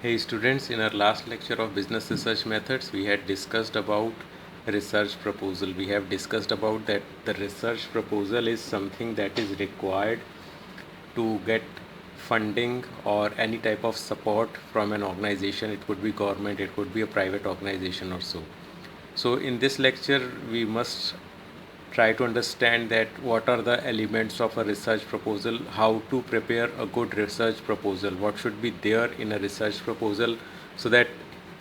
Hey students, in our last lecture of business research methods, we had discussed about research proposal. We have discussed about that the research proposal is something that is required to get funding or any type of support from an organization. It could be government, it could be a private organization or so. So in this lecture, we must try to understand that what are the elements of a research proposal, how to prepare a good research proposal, what should be there in a research proposal so that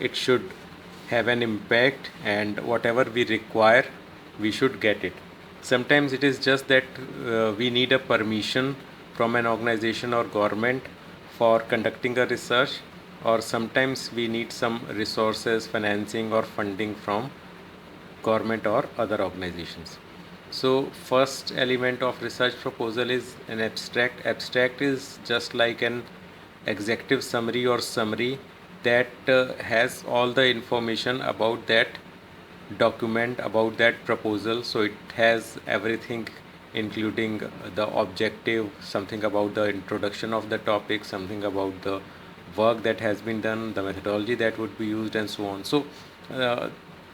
it should have an impact, and whatever we require we should get it. Sometimes it is just that we need a permission from an organization or government for conducting a research, or sometimes we need some resources, financing or funding from government or other organizations. So first element of research proposal is an abstract. Abstract is just like an executive summary or summary that has all the information about that document, about that proposal. So it has everything, including the objective, something about the introduction of the topic, something about the work that has been done, the methodology that would be used, and so on. So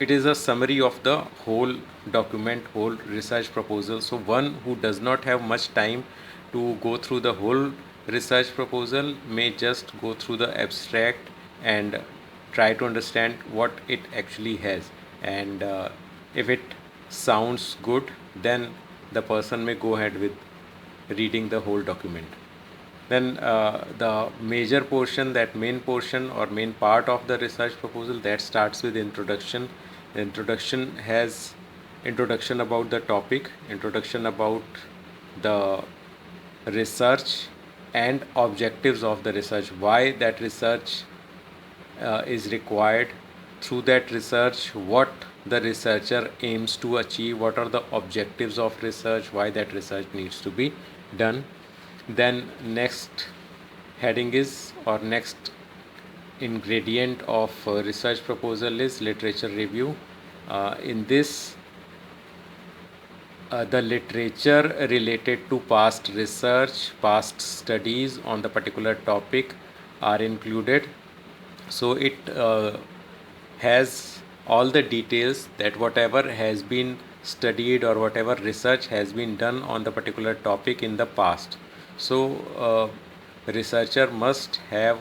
it is a summary of the whole document, whole research proposal. So one who does not have much time to go through the whole research proposal may just go through the abstract and try to understand what it actually has, and if it sounds good, then the person may go ahead with reading the whole document. Then the major portion, that main portion or main part of the research proposal, that starts with introduction. The introduction has introduction about the topic, introduction about the research and objectives of the research, why that research is required, through that research what the researcher aims to achieve, what are the objectives of research, why that research needs to be done. Then next heading is, or next ingredient of research proposal is literature review. In this the literature related to past research, past studies on the particular topic are included. So it has all the details that whatever has been studied or whatever research has been done on the particular topic in the past. So researcher must have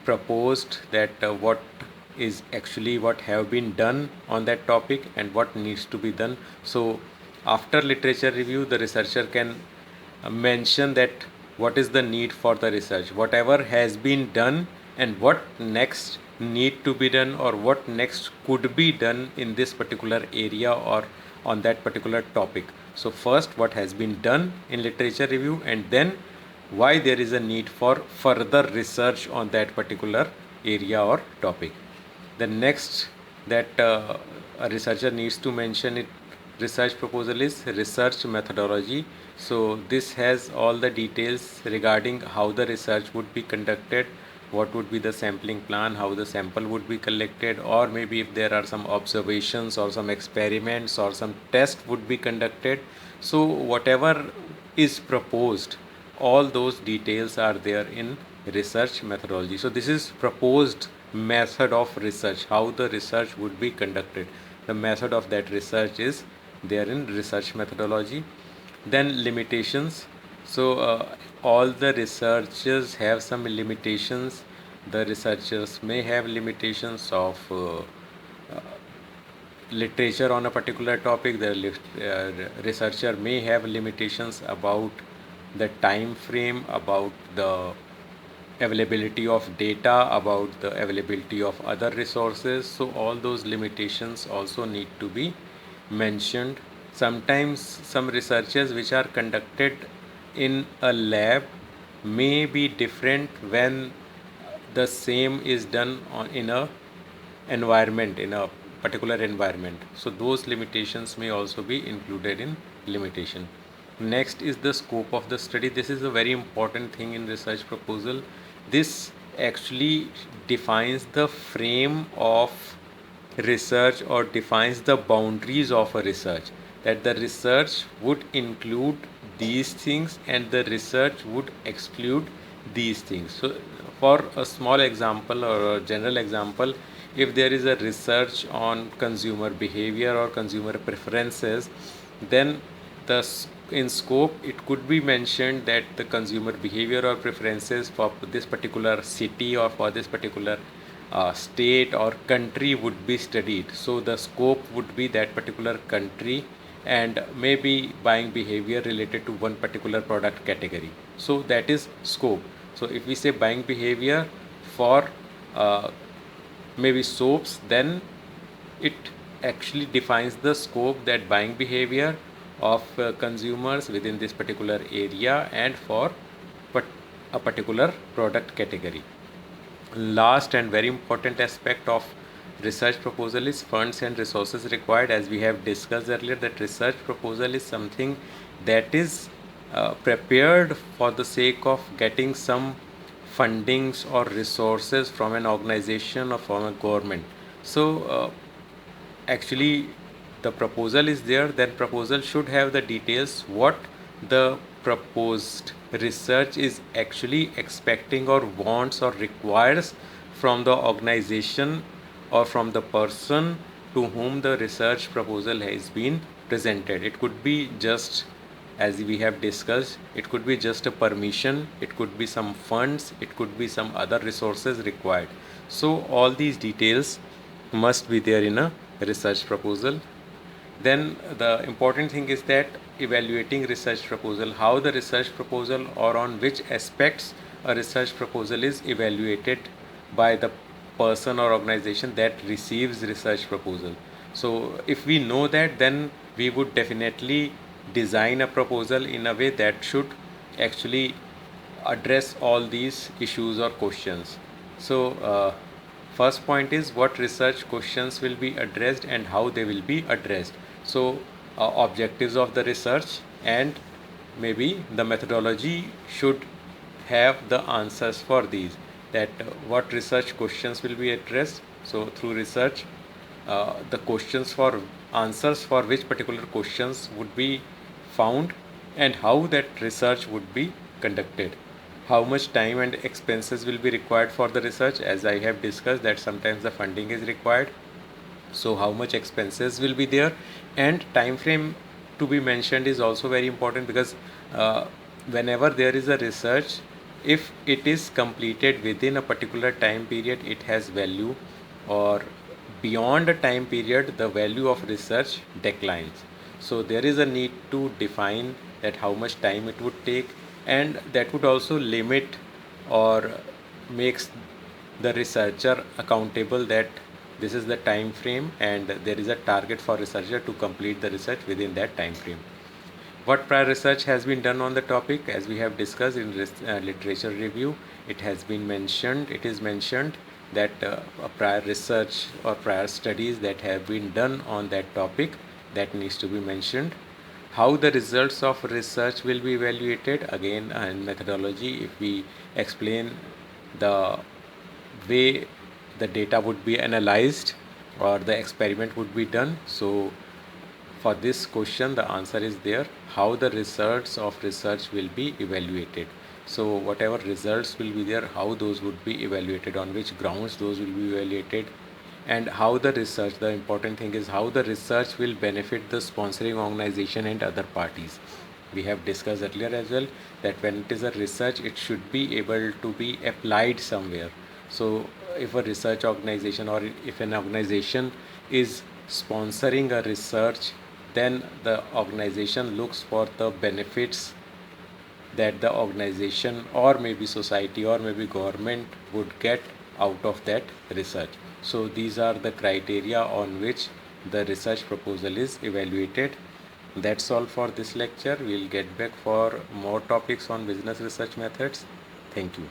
proposed that what is actually what have been done on that topic and what needs to be done. So after literature review, the researcher can mention that what is the need for the research, whatever has been done, and what next need to be done, or what next could be done in this particular area or on that particular topic. So first what has been done in literature review, and then why there is a need for further research on that particular area or topic. The next that a researcher needs to mention it research proposal is research methodology. So this has all the details regarding how the research would be conducted, what would be the sampling plan, how the sample would be collected, or maybe if there are some observations or some experiments or some test would be conducted. So whatever is proposed, all those details are there in research methodology. So this is proposed method of research, how the research would be conducted. The method of that research is there in research methodology. Then limitations. So all the researchers have some limitations. The researchers may have limitations of literature on a particular topic. The researcher may have limitations about the time frame, about the availability of data, about the availability of other resources. So all those limitations also need to be mentioned. Sometimes some researches which are conducted in a lab may be different when the same is done in a environment, in a particular environment. So those limitations may also be included in limitation. Next is the scope of the study. This is a very important thing in research proposal. This actually defines the frame of research or defines the boundaries of a research, that the research would include these things and the research would exclude these things. So for a small example or a general example, if there is a research on consumer behavior or consumer preferences, then in scope it could be mentioned that the consumer behavior or preferences for this particular city or for this particular state or country would be studied. So the scope would be that particular country and maybe buying behavior related to one particular product category. So that is scope. So if we say buying behavior for maybe soaps, then it actually defines the scope that buying behavior of consumers within this particular area and for a particular product category. Last and very important aspect of research proposal is funds and resources required. As we have discussed earlier, that research proposal is something that is prepared for the sake of getting some fundings or resources from an organization or from a government. So actually the proposal is there, then proposal should have the details what the proposed research is actually expecting or wants or requires from the organization or from the person to whom the research proposal has been presented. It could be just, as we have discussed, it could be just a permission, it could be some funds, it could be some other resources required. So all these details must be there in a research proposal. Then the important thing is that evaluating research proposal, how the research proposal or on which aspects a research proposal is evaluated by the person or organization that receives research proposal. So if we know that, then we would definitely design a proposal in a way that should actually address all these issues or questions. So first point is what research questions will be addressed and how they will be addressed. So objectives of the research and maybe the methodology should have the answers for these, that what research questions will be addressed. So through research the questions for answers for which particular questions would be found and how that research would be conducted. How much time and expenses will be required for the research, as I have discussed that sometimes the funding is required. So how much expenses will be there, and time frame to be mentioned is also very important, because whenever there is a research, if it is completed within a particular time period, it has value, or beyond a time period the value of research declines. So there is a need to define that how much time it would take, and that would also limit or makes the researcher accountable that this is the time frame and there is a target for researcher to complete the research within that time frame. What prior research has been done on the topic, as we have discussed in literature review, it has been mentioned, it is mentioned that a prior research or prior studies that have been done on that topic, that needs to be mentioned. How the results of research will be evaluated, again in methodology, if we explain the way the data would be analyzed or the experiment would be done. So for this question the answer is there, how the results of research will be evaluated. So whatever results will be there, how those would be evaluated, on which grounds those will be evaluated, and how the research, the important thing is how the research will benefit the sponsoring organization and other parties. We have discussed earlier as well that when it is a research, it should be able to be applied somewhere. So if a research organization or if an organization is sponsoring a research, then the organization looks for the benefits that the organization or maybe society or maybe government would get out of that research. So these are the criteria on which the research proposal is evaluated. That's all for this lecture. We'll get back for more topics on business research methods. Thank you.